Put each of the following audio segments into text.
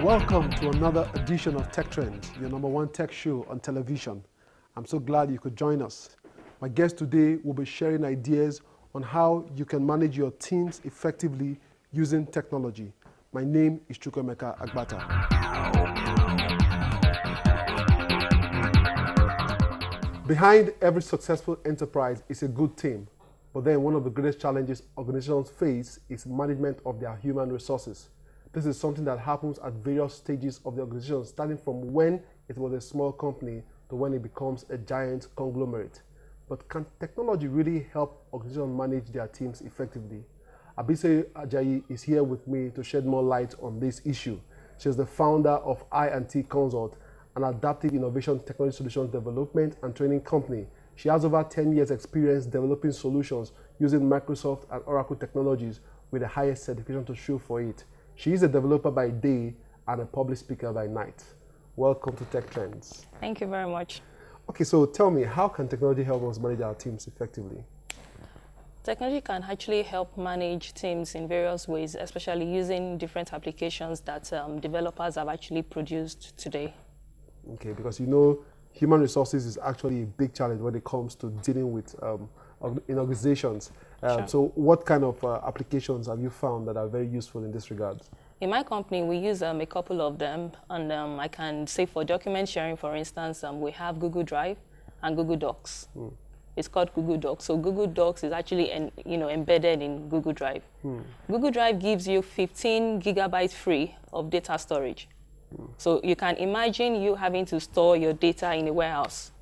Welcome to another edition of Tech Trends, your number one tech show on television. I'm so glad you could join us. My guest today will be sharing ideas on how you can manage your teams effectively using technology. My name is Chukwemeka Agbata. Behind every successful enterprise is a good team, but then one of the greatest challenges organizations face is management of their human resources. This is something that happens at various stages of the organization, starting from when it was a small company to when it becomes a giant conglomerate. But can technology really help organizations manage their teams effectively? Abise Ajayi is here with me to shed more light on this issue. She's the founder of I&T Consult, an adaptive innovation technology solutions development and training company. She has over 10 years experience developing solutions using Microsoft and Oracle technologies with the highest certification to show for it. She is a developer by day and a public speaker by night. Welcome to Tech Trends. Thank you very much. Okay, so tell me, how can technology help us manage our teams effectively? Technology can actually help manage teams in various ways, especially using different applications that developers have actually produced today. Okay, because you know, human resources is actually a big challenge when it comes to dealing with in organizations. Sure. So what kind of applications have you found that are very useful in this regard? In my company, we use a couple of them, and I can say for document sharing, for instance, we have Google Drive and Google Docs. It's called Google Docs. So Google Docs is actually embedded in Google Drive. Google Drive gives you 15 gigabytes free of data storage. So you can imagine you having to store your data in a warehouse.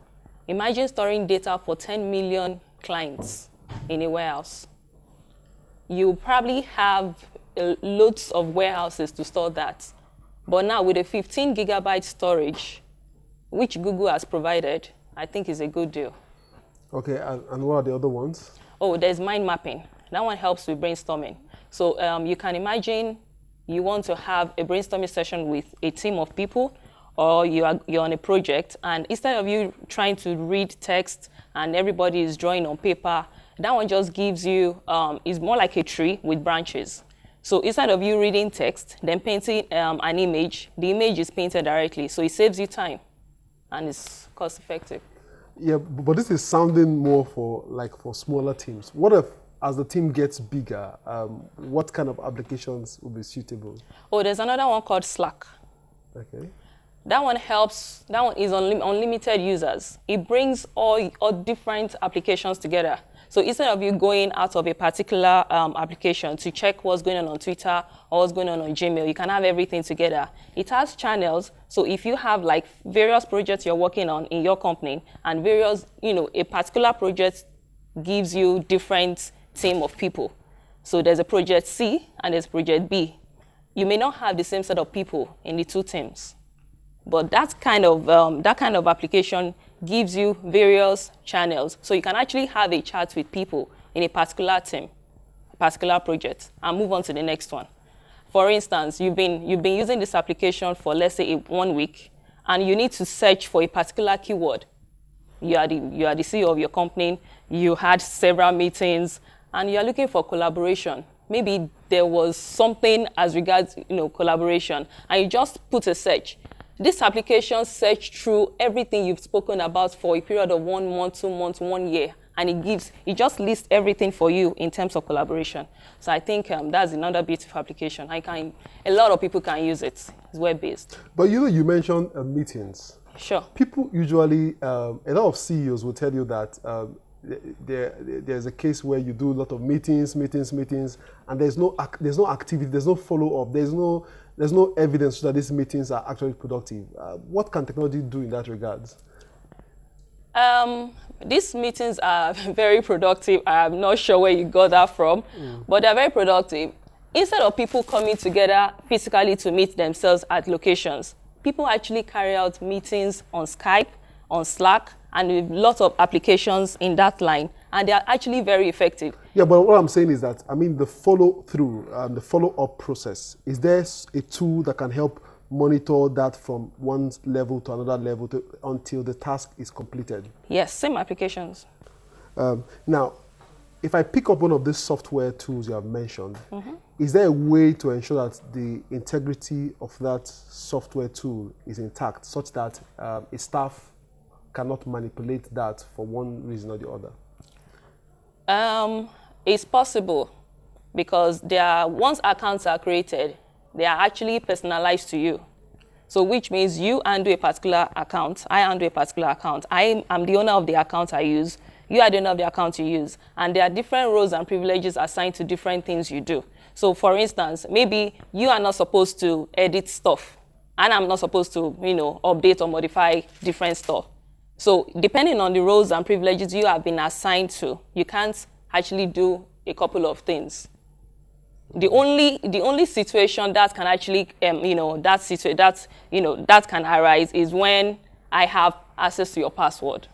Imagine storing data for 10 million clients in a warehouse. You probably have loads of warehouses to store that. But now with a 15 gigabyte storage, which Google has provided, I think is a good deal. Okay, and what are the other ones? Oh, there's mind mapping. That one helps with brainstorming. So you can imagine you want to have a brainstorming session with a team of people, or you're on a project, and instead of you trying to read text and everybody is drawing on paper, that one just gives you, is more like a tree with branches. So instead of you reading text, then painting an image, the image is painted directly. So it saves you time and it's cost effective. Yeah, but this is sounding more for smaller teams. What if, as the team gets bigger, what kind of applications will be suitable? Oh, there's another one called Slack. Okay. That one helps, that one is unlimited users. It brings all different applications together. So instead of you going out of a particular application to check what's going on Twitter or what's going on Gmail, you can have everything together. It has channels, so if you have like various projects you're working on in your company and various, a particular project gives you different team of people. So there's a project C and there's project B. You may not have the same set of people in the two teams. But that kind of application gives you various channels. So you can actually have a chat with people in a particular team, a particular project, and move on to the next one. For instance, you've been using this application for, let's say, 1 week, and you need to search for a particular keyword. You are the CEO of your company, you had several meetings, and you're looking for collaboration. Maybe there was something as regards collaboration, and you just put a search. This application searches through everything you've spoken about for a period of 1 month, 2 months, 1 year, and it just lists everything for you in terms of collaboration. So I think that's another beautiful application. A lot of people can use it. It's web-based. But you mentioned meetings. Sure. People usually, a lot of CEOs will tell you that there's a case where you do a lot of meetings, and there's no activity, there's no follow-up, there's no evidence that these meetings are actually productive. What can technology do in that regard? These meetings are very productive. I'm not sure where you got that from, but they're very productive. Instead of people coming together physically to meet themselves at locations, people actually carry out meetings on Skype, on Slack, and with lots of applications in that line, and they are actually very effective. Yeah, but what I'm saying is that, the follow-through, the follow-up process, is there a tool that can help monitor that from one level to another level until the task is completed? Yes, same applications. Now, if I pick up one of these software tools you have mentioned, is there a way to ensure that the integrity of that software tool is intact, such that a staff cannot manipulate that for one reason or the other? It's possible, because once accounts are created, they are actually personalized to you. So which means you handle a particular account, I handle a particular account. I am the owner of the account I use, you are the owner of the account you use. And there are different roles and privileges assigned to different things you do. So for instance, maybe you are not supposed to edit stuff, and I'm not supposed to, update or modify different stuff. So depending on the roles and privileges you have been assigned to, you can't actually do a couple of things. The only situation that can actually, that can arise is when I have access to your password.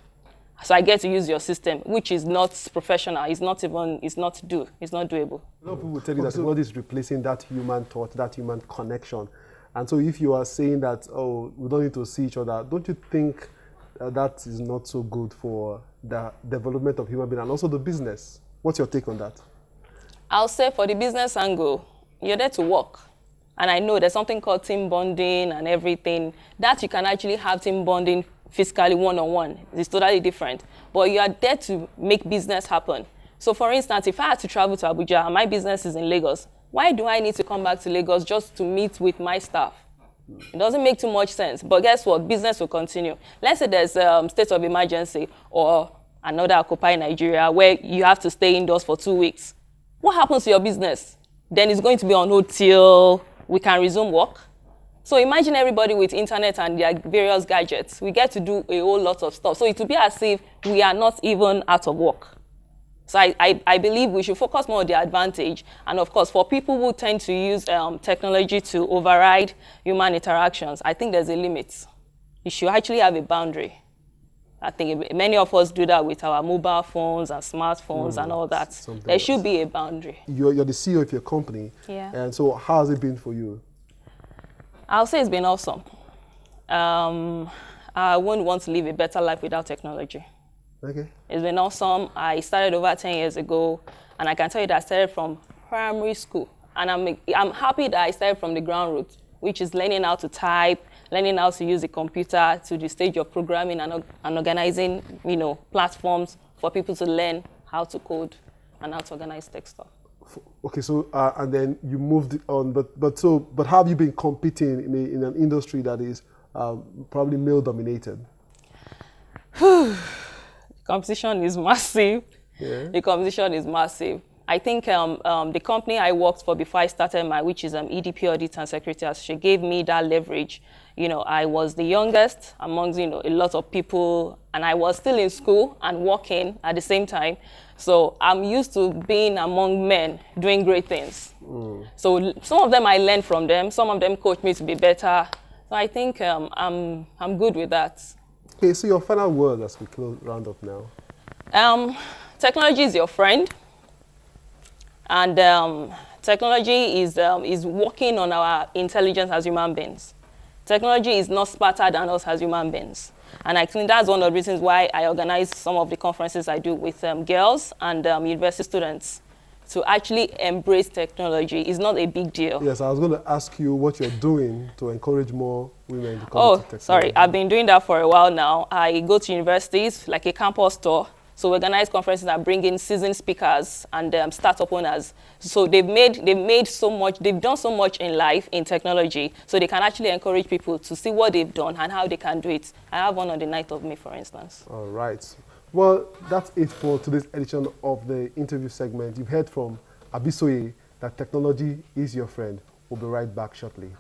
So I get to use your system, which is not professional. It's not doable. A lot of people will tell you that technology is replacing that human touch, that human connection. And so if you are saying that, oh, we don't need to see each other, don't you think that is not so good for the development of human beings and also the business? What's your take on that? I'll say for the business angle, you're there to work. And I know there's something called team bonding and everything. That you can actually have team bonding physically one-on-one. It's totally different. But you are there to make business happen. So for instance, if I had to travel to Abuja and my business is in Lagos, why do I need to come back to Lagos just to meet with my staff? It doesn't make too much sense. But guess what? Business will continue. Let's say there's a state of emergency or another Occupy Nigeria where you have to stay indoors for 2 weeks. What happens to your business? Then it's going to be on hold till we can resume work. So imagine everybody with internet and their various gadgets. We get to do a whole lot of stuff. So it will be as if we are not even out of work. So I believe we should focus more on the advantage. And of course, for people who tend to use technology to override human interactions, I think there's a limit. You should actually have a boundary. I think many of us do that with our mobile phones and smartphones and all that. There should be a boundary. You're the CEO of your company. Yeah. And so how has it been for you? I'll say it's been awesome. I wouldn't want to live a better life without technology. Okay. It's been awesome. I started over 10 years ago, and I can tell you that I started from primary school. And I'm happy that I started from the ground root, which is learning how to type, learning how to use a computer, to the stage of programming and organizing, platforms for people to learn how to code and how to organize tech stuff. Okay, so and then you moved on, but how have you been competing in an industry that is probably male dominated? Competition is massive. Yeah. The competition is massive. I think the company I worked for before I started which is EDP Audit and Security Associate, gave me that leverage. I was the youngest amongst, a lot of people, and I was still in school and working at the same time. So I'm used to being among men doing great things. So some of them I learned from them. Some of them coached me to be better. So I think I'm good with that. Okay, so your final word as we round up now. Technology is your friend. And technology is working on our intelligence as human beings. Technology is not smarter than us as human beings. And I think that's one of the reasons why I organize some of the conferences I do with girls and university students to actually embrace technology. It's not a big deal. Yes, I was going to ask you what you're doing to encourage more women to come into technology. Sorry, I've been doing that for a while now. I go to universities, like a campus tour. So we organize conferences that bring in seasoned speakers and startup owners. So they've done so much in life in technology, so they can actually encourage people to see what they've done and how they can do it. I have one on the 9th of May, for instance. All right. Well, that's it for today's edition of the interview segment. You've heard from Abisoye that technology is your friend. We'll be right back shortly.